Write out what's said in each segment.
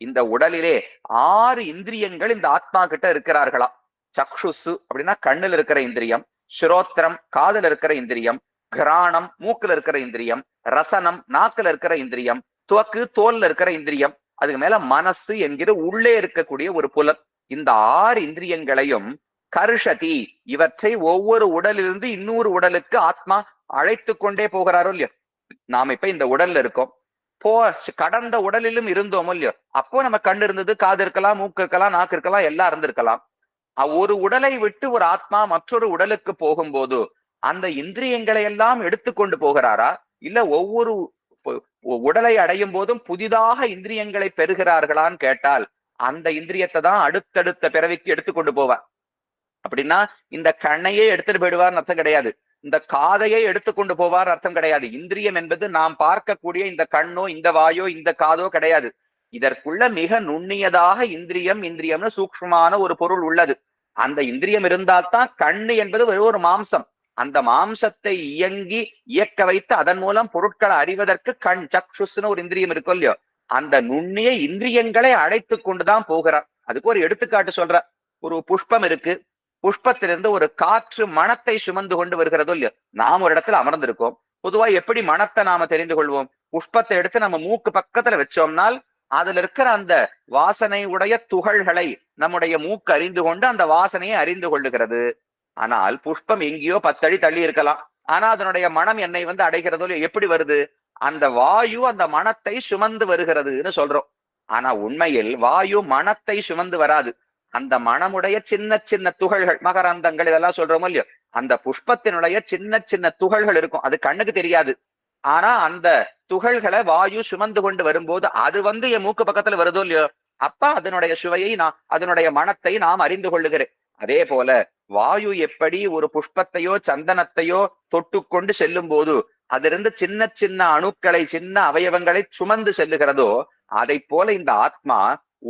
இந்த உடலிலே 6 இந்திரியங்கள் இந்த ஆத்மா கிட்ட இருக்கிறார்களா. சக்ஷுசு அப்படின்னா கண்ணுல இருக்கிற இந்திரியம், ஸ்ரோத்திரம் காதுல இருக்கிற இந்திரியம், கிராணம் மூக்குல இருக்கிற இந்திரியம், ரசனம் நாக்குல இருக்கிற இந்திரியம், துவக்கு தோல்ல இருக்கிற இந்திரியம், அதுக்கு மேல மனசு என்கிற உள்ளே இருக்கக்கூடிய ஒரு புலன். இந்த 6 இந்திரியங்களையும் கர்ஷதி, இவற்றை ஒவ்வொரு உடலிலிருந்து இன்னொரு உடலுக்கு ஆத்மா அழைத்து கொண்டே போகிறாரோ இல்லையோ. நாம இப்ப இந்த உடல்ல இருக்கோம், கடந்த உடலிலும் இருந்தோமோ இல்லையோ. அப்போ நம்ம கண் இருந்தது, காது இருக்கலாம், மூக்கு இருக்கலாம், நாக்கு இருக்கலாம், எல்லாம் இருந்திருக்கலாம். ஒரு உடலை விட்டு ஒரு ஆத்மா மற்றொரு உடலுக்கு போகும்போது அந்த இந்திரியங்களை எல்லாம் எடுத்துக்கொண்டு போகிறாரா, இல்ல ஒவ்வொரு உடலை அடையும் போதும் புதிதாக இந்திரியங்களை பெறுகிறார்களான்னு கேட்டால் அந்த இந்திரியத்தை தான் அடுத்தடுத்த பிறவிக்கு எடுத்துக்கொண்டு போவார். அப்படின்னா இந்த கண்ணையே எடுத்துட்டு போயிடுவார்னு அர்த்தம் கிடையாது, இந்த காதையை எடுத்துக்கொண்டு போவார் அர்த்தம் கிடையாது. இந்திரியம் என்பது நாம் பார்க்கக்கூடிய இந்த கண்ணோ இந்த வாயோ இந்த காதோ கிடையாது. இதற்குள்ள மிக நுண்ணியதாக இந்திரியம்னு சூக்ஷ்மமான ஒரு பொருள் உள்ளது. அந்த இந்திரியம் இருந்தால்தான் கண்ணு என்பது ஒரு மாம்சம். அந்த மாம்சத்தை இயக்க வைத்து அதன் மூலம் பொருட்களை அறிவதற்கு கண் சக்ஷுஸ்னு ஒரு இந்திரியம் இருக்கும் இல்லையோ. அந்த நுண்ணிய இந்திரியங்களை அழைத்து கொண்டுதான் போகிறார். அதுக்கு ஒரு எடுத்துக்காட்டு சொல்ற. ஒரு புஷ்பம் இருக்கு, புஷ்பத்திலிருந்து ஒரு காற்று மணத்தை சுமந்து கொண்டு வருகிறதோ இல்லையோ. நாம் ஒரு இடத்துல அமர்ந்திருக்கோம். பொதுவா எப்படி மணத்தை நாம தெரிந்து கொள்வோம்? புஷ்பத்தை எடுத்து நம்ம மூக்கு பக்கத்துல வச்சோம்னால் அதுல இருக்கிற அந்த வாசனை உடைய துகள்களை நம்முடைய மூக்கு அறிந்து கொண்டு அந்த வாசனையை அறிந்து கொள்ளுகிறது. ஆனால் புஷ்பம் எங்கேயோ 10 அடி தள்ளி இருக்கலாம், ஆனா அதனுடைய மனம் என்னை அடைகிறதோ இல்லையோ. எப்படி வருது? அந்த வாயு அந்த மனத்தை சுமந்து வருகிறதுன்னு சொல்றோம். ஆனா உண்மையில் வாயு மனத்தை சுமந்து வராது. அந்த மனமுடைய சின்ன சின்ன துகள்கள், மகரந்தங்கள் இதெல்லாம் சொல்றோமோ இல்லையோ, அந்த புஷ்பத்தினுடைய சின்ன சின்ன துகள்கள் இருக்கும். அது கண்ணுக்கு தெரியாது. ஆனா அந்த துகள்களை வாயு சுமந்து கொண்டு வரும்போது அது என் மூக்கு பக்கத்துல வருதோ இல்லையோ, அப்ப அதனுடைய சுவையை அதனுடைய மனத்தை நாம் அறிந்து கொள்ளுகிறேன். அதே போல வாயு எப்படி ஒரு புஷ்பத்தையோ சந்தனத்தையோ தொட்டு கொண்டு செல்லும் போது அதிலிருந்து சின்ன சின்ன அணுக்களை சின்ன அவயவங்களை சுமந்து செல்லுகிறதோ, அதை போல இந்த ஆத்மா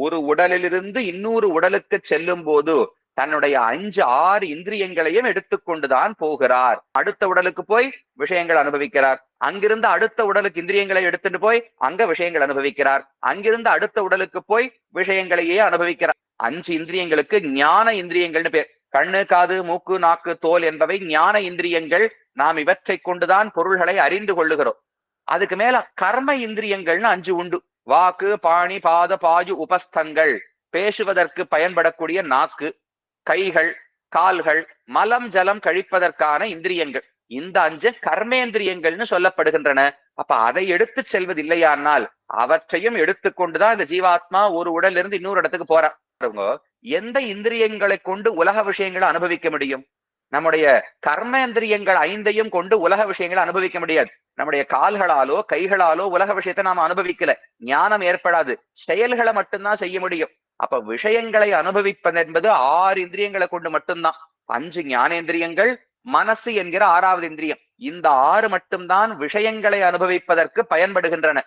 ஒரு உடலிலிருந்து இன்னொரு உடலுக்கு செல்லும் போது தன்னுடைய 5, 6 இந்திரியங்களையும் எடுத்துக்கொண்டுதான் போகிறார். அடுத்த உடலுக்கு போய் விஷயங்கள் அனுபவிக்கிறார். அங்கிருந்து அடுத்த உடலுக்கு இந்திரியங்களை எடுத்துட்டு போய் அங்க விஷயங்கள் அனுபவிக்கிறார். அங்கிருந்து அடுத்த உடலுக்கு போய் விஷயங்களையே அனுபவிக்கிறார். 5 இந்திரியங்களுக்கு ஞான இந்திரியங்கள்னு பேர். கண்ணு காது மூக்கு நாக்கு தோல் என்பவை ஞான இந்திரியங்கள். நாம் இவற்றை கொண்டுதான் பொருள்களை அறிந்து கொள்ளுகிறோம். அதுக்கு மேல கர்ம இந்திரியங்கள்னு 5 உண்டு. வாக்கு பாணி பாத பாயு உபஸ்தங்கள், பேசுவதற்கு பயன்படக்கூடிய நாக்கு, கைகள் கால்கள், மலம் ஜலம் கழிப்பதற்கான இந்திரியங்கள். இந்த 5 கர்மேந்திரியங்கள்னு சொல்லப்படுகின்றன. அப்ப அதை எடுத்து செல்வதில்லையானால் அவற்றையும் எடுத்துக்கொண்டுதான் இந்த ஜீவாத்மா ஒரு உடல்ல இருந்து இன்னொரு இடத்துக்கு போறாங்க. எந்த இந்திரியங்களை கொண்டு உலக விஷயங்களை அனுபவிக்க முடியும்? நம்முடைய கர்மேந்திரியங்கள் 5ஐயும் கொண்டு உலக விஷயங்களை அனுபவிக்க முடியாது. நம்முடைய கால்களாலோ கைகளாலோ உலக விஷயத்தை நாம அனுபவிக்கல, ஞானம் ஏற்படாது. செயல்களை மட்டும்தான் செய்ய முடியும். அப்ப விஷயங்களை அனுபவிப்பது என்பது 6 இந்திரியங்களை கொண்டு மட்டும்தான். 5 ஞானேந்திரியங்கள், மனசு என்கிற 6வது இந்திரியம். இந்த 6 மட்டும்தான் விஷயங்களை அனுபவிப்பதற்கு பயன்படுகின்றன.